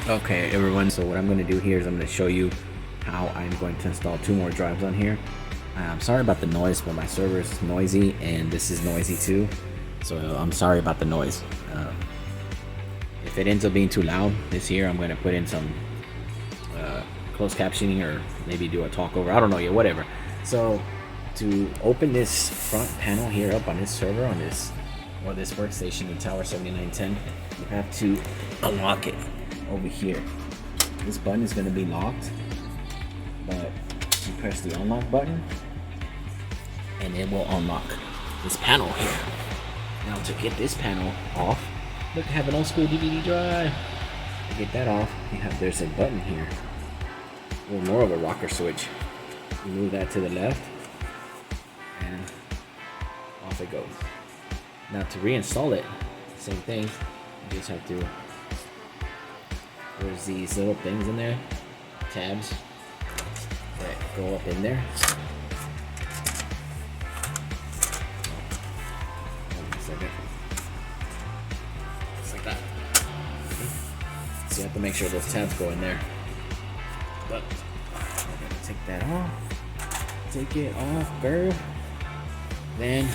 Okay everyone, so what I'm going to do here is I'm going to show you how I'm going to install 2 more drives on here. I'm sorry about the noise, but my server is noisy and this is noisy too, so I'm sorry about the noise. If it ends up being too loud this year, I'm going to put in some closed captioning or maybe do a talk over, I don't know yet, whatever. So to open this front panel here up on this server, on this workstation in Tower 7910, you have to unlock it over here. This button is going to be locked, but you press the unlock button and it will unlock this panel here. Now to get this panel off, look, I have an old school DVD drive. To get that off, there's a button here, or more of a rocker switch. You move that to the left and off it goes. Now to reinstall it, same thing, you just have to, there's these little things in there, tabs that go up in there. One second. Just like that. So you have to make sure those tabs go in there. But we're gonna take that off. Take it off, girl. Then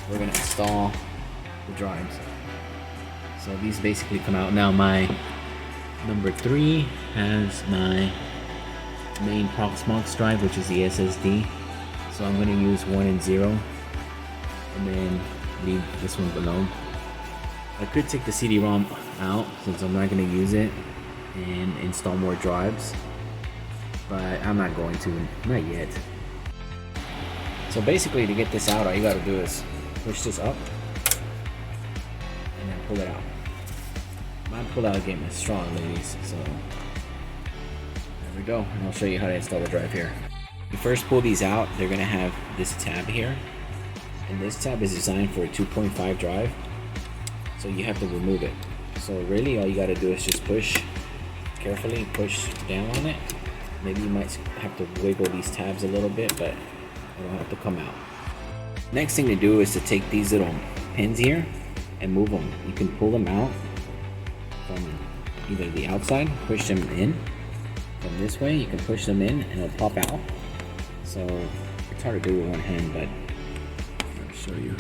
we're gonna install the drives. So these basically come out. Now my number 3 has my main Proxmox drive, which is the SSD. So I'm gonna use 1 and 0 and then leave this one alone. I could take the CD-ROM out since I'm not gonna use it and install more drives, but I'm not going to, not yet. So basically, to get this out, all you gotta do is push this up and then pull it out. My pull-out game is strong, ladies, so there we go. And I'll show you how to install the drive here. You first pull these out, they're gonna have this tab here, and this tab is designed for a 2.5 drive, so you have to remove it. So really, all you gotta do is just push carefully, push down on it. Maybe you might have to wiggle these tabs a little bit, but it'll have to come out. Next thing to do is to take these little pins here and move them. You can pull them out from either the outside, push them in. From this way, you can push them in and it'll pop out. So it's hard to do with one hand, but I'll show you.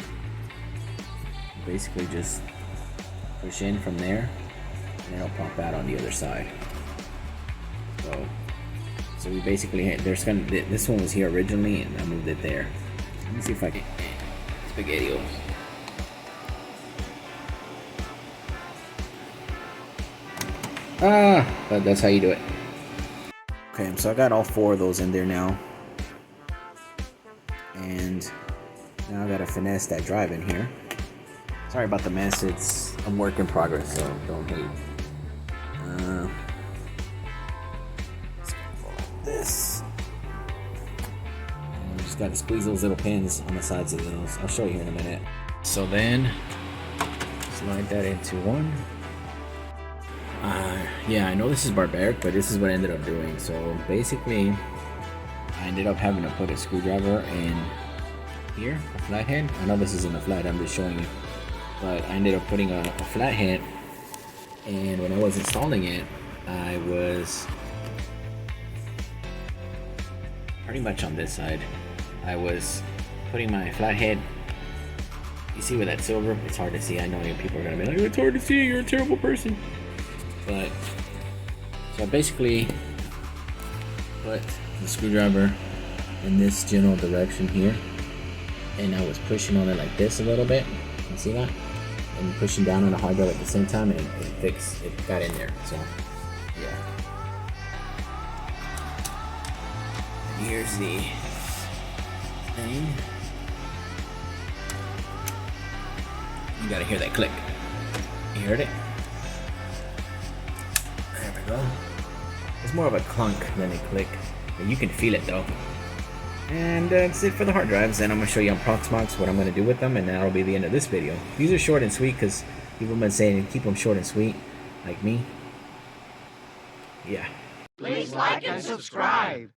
Basically just push in from there and it'll pop out on the other side. So we basically, this one was here originally and I moved it there. Let me see if I can, SpaghettiOs. But that's how you do it. Okay, so I got all 4 of those in there now. And now I gotta finesse that drive in here. Sorry about the mess, it's a work in progress, so don't hate. This. And you just got to squeeze those little pins on the sides of those. I'll show you here in a minute. So then, slide that into one. Yeah, I know this is barbaric, but this is what I ended up doing. So basically, I ended up having to put a screwdriver in here, a flathead. I know this isn't a flat, I'm just showing you. But I ended up putting a flathead, and when I was installing it, I was pretty much on this side. I was putting my flathead. You see with that silver? It's hard to see. I know people are gonna be like, "It's hard to see. You're a terrible person." But so I basically put the screwdriver in this general direction here, and I was pushing on it like this a little bit. You see that? And pushing down on the hard drive at the same time, and it got in there. So yeah. Here's the thing. You gotta hear that click. You heard it? There we go. It's more of a clunk than a click, but you can feel it though. And that's it for the hard drives. Then I'm gonna show you on Proxmox what I'm gonna do with them, and that'll be the end of this video. These are short and sweet because people have been saying keep them short and sweet, like me. Yeah. Please like and subscribe.